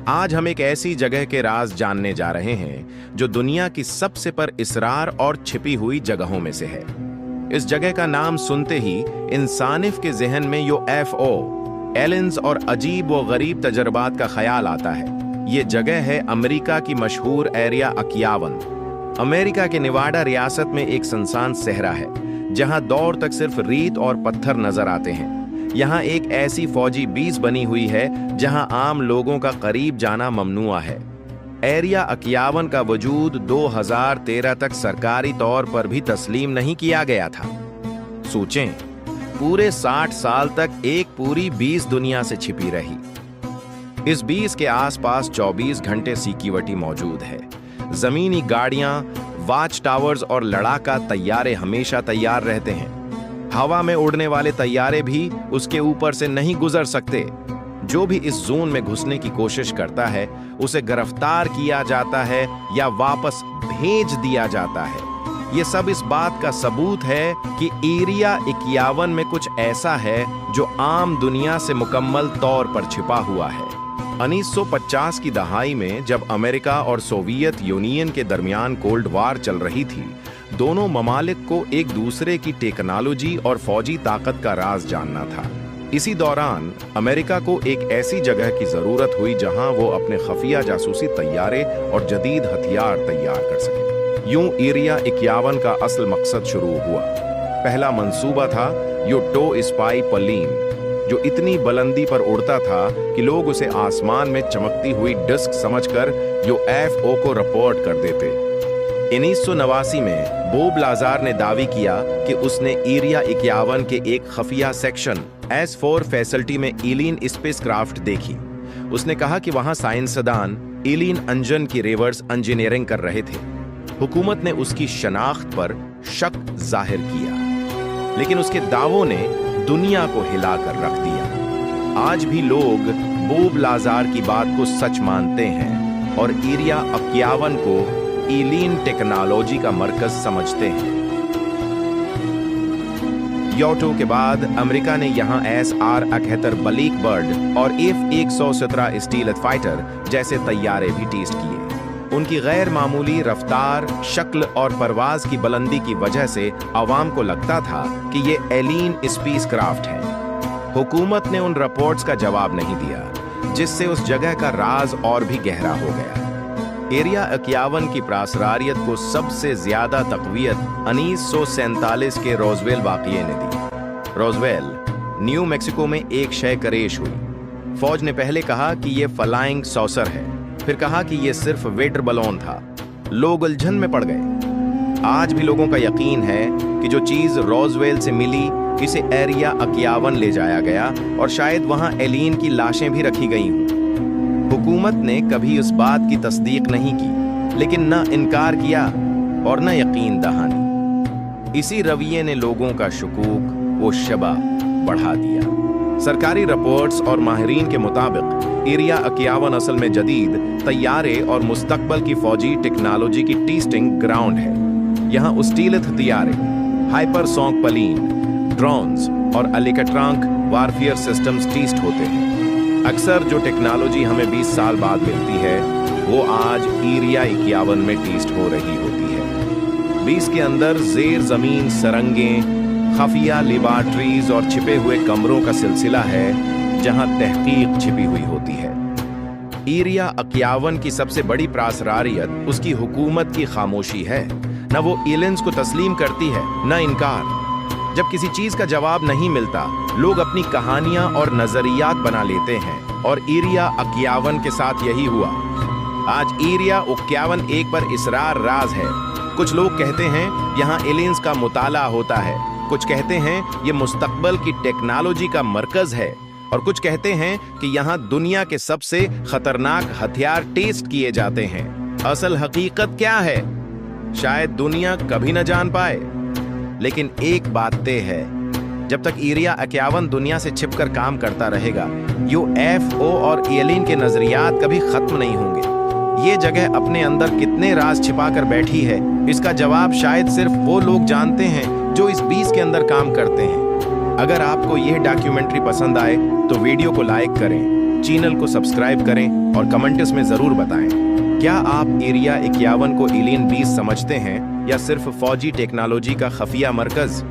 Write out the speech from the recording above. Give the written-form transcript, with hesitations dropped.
आज हम एक ऐसी जगह के राज जानने जा रहे हैं जो दुनिया की सबसे पर इसरार और छिपी हुई जगहों में से है। इस जगह का नाम सुनते ही इंसानिफ के जहन में यूएफओ, एलियंस और अजीब व गरीब तजर्बात का ख्याल आता है। ये जगह है अमेरिका की मशहूर एरिया 51। अमेरिका के नेवाडा रियासत में एक सुनसान सहरा है जहां दूर तक सिर्फ रेत और पत्थर नजर आते हैं। यहाँ एक ऐसी फौजी बेस बनी हुई है जहां आम लोगों का करीब जाना ममनुआ है। एरिया 51 का वजूद 2013 तक सरकारी तौर पर भी तस्लीम नहीं किया गया था। सोचें, पूरे 60 साल तक एक पूरी बेस दुनिया से छिपी रही। इस बेस के आसपास 24 घंटे सिक्योरिटी मौजूद है। जमीनी गाड़ियां, वॉच टावर्स और लड़ाका तैयारे हमेशा तैयार रहते हैं। हवा में उड़ने वाले तैयारे भी उसके ऊपर से नहीं गुजर सकते। जो भी इस जोन में घुसने की कोशिश करता है उसे गिरफ्तार किया जाता है या वापस भेज दिया जाता है। ये सब इस बात का सबूत है कि एरिया 51 में कुछ ऐसा है जो आम दुनिया से मुकम्मल तौर पर छिपा हुआ है। 1950 की दहाई में जब अमेरिका और सोवियत यूनियन के दरमियान कोल्ड वार चल रही थी, दोनों ममालिक को एक दूसरे की टेक्नोलॉजी और फौजी ताकत का राज जानना था। इसी दौरान अमेरिका को एक ऐसी जगह की जरूरत हुई जहां वो अपने खफिया जासूसी तैयारे और जदीद हथियार तैयार कर सके। यूं एरिया 51 का असल मकसद शुरू हुआ। पहला मंसूबा था यूटो स्पाई पलीन, जो इतनी बुलंदी पर उड़ता था कि लोग उसे आसमान में चमकती हुई डिस्क समझकर यूएफओ को रिपोर्ट कर देते। 1989 में बोब लाजार ने दावी किया कि उसने एरिया 51 के एक खफिया सेक्शन S4 फैसिलिटी में एलियन स्पेसक्राफ्ट देखी। उसने कहा कि वहां साइंसदान एलियन इंजन की रिवर्स इंजीनियरिंग कर रहे थे। हुकूमत ने उसकी शनाख्त पर शक जाहिर किया, लेकिन उसके दावों ने दुनिया को हिलाकर रख दिया। आज भी लोग बोब लाजार की बात को सच मानते हैं और एरिया 51 को एलियन टेक्नोलॉजी का मरकज समझते हैं। यूटो के बाद अमेरिका ने यहां SR-71 ब्लैक बर्ड और F-117 स्टीलथ फाइटर जैसे तैयारे भी टेस्ट किए। उनकी गैर मामूली रफ्तार, शक्ल और परवाज की बुलंदी की वजह से आवाम को लगता था कि ये एलियन स्पेसक्राफ्ट है। हुकूमत ने उन रिपोर्ट्स का जवाब नहीं दिया, जिससे उस जगह का राज और भी गहरा हो गया। एरिया 51 की प्रासरारियत को सबसे ज्यादा तकवीयत 1947 के रोजवेल वाक़ये ने दी। रोजवेल न्यू मैक्सिको में एक शय करेश हुई। फौज ने पहले कहा कि यह फ्लाइंग सॉसर है, फिर कहा कि यह सिर्फ वेटर बलून था। लोग उलझन में पड़ गए। आज भी लोगों का यकीन है कि जो चीज रोजवेल से मिली इसे एरिया 51 ले जाया गया और शायद वहां एलियन की लाशें भी रखी गई हों। हुकूमत ने कभी उस बात की तस्दीक नहीं की, लेकिन न इनकार किया और न यकीन दहानी। इसी रवैये ने लोगों का शुकूक वो शबा बढ़ा दिया। सरकारी रिपोर्ट्स और माहिरीन के मुताबिक एरिया 51 असल में जदीद तैयारे और मुस्तकबल की फौजी टेक्नोलॉजी की टेस्टिंग ग्राउंड है। यहाँ स्टीलथ हथियारे, हाइपरसोनिक पलीन, ड्रोन्स और अलिकट्रांक वारफेयर सिस्टम्स टेस्ट होते हैं। अक्सर जो टेक्नोलॉजी हमें 20 साल बाद मिलती है वो आज एरिया 51 में टेस्ट हो रही होती है। 20 के अंदर जेर जमीन सरंगें, खफिया लेबॉर्ट्रीज और छिपे हुए कमरों का सिलसिला है जहां तहकीक छिपी हुई होती है। एरिया 51 की सबसे बड़ी प्रासरारियत उसकी हुकूमत की खामोशी है। न वो एलियंस को तस्लीम करती है न इनकार। जब किसी चीज का जवाब नहीं मिलता, लोग अपनी कहानियां और नजरियात बना लेते हैं और एरिया 51 के साथ यही हुआ। आज एरिया 51 एक पर इसरार राज है। कुछ लोग कहते हैं यहाँ एलियंस का मुताला होता है, कुछ कहते हैं ये मुस्तकबल की टेक्नोलॉजी का मरकज है और कुछ कहते हैं कि यहाँ दुनिया के सबसे खतरनाक हथियार टेस्ट किए जाते हैं। असल हकीकत क्या है शायद दुनिया कभी न जान पाए, लेकिन एक बात तय है, जब तक एरिया 51 दुनिया से छिपकर काम करता रहेगा, यूएफओ और एलियन के नजरियात कभी खत्म नहीं होंगे। ये जगह अपने अंदर कितने राज छिपाकर बैठी है, इसका जवाब शायद सिर्फ वो लोग जानते हैं जो इस बीस के अंदर काम करते हैं। अगर आपको यह डॉक्यूमेंट्री पसंद आए तो वीडियो को लाइक करें, चैनल को सब्सक्राइब करें और कमेंट्स में जरूर बताएं, क्या आप एरिया 51 को एलियन बेस समझते हैं या सिर्फ फौजी टेक्नोलॉजी का खफिया मरकज।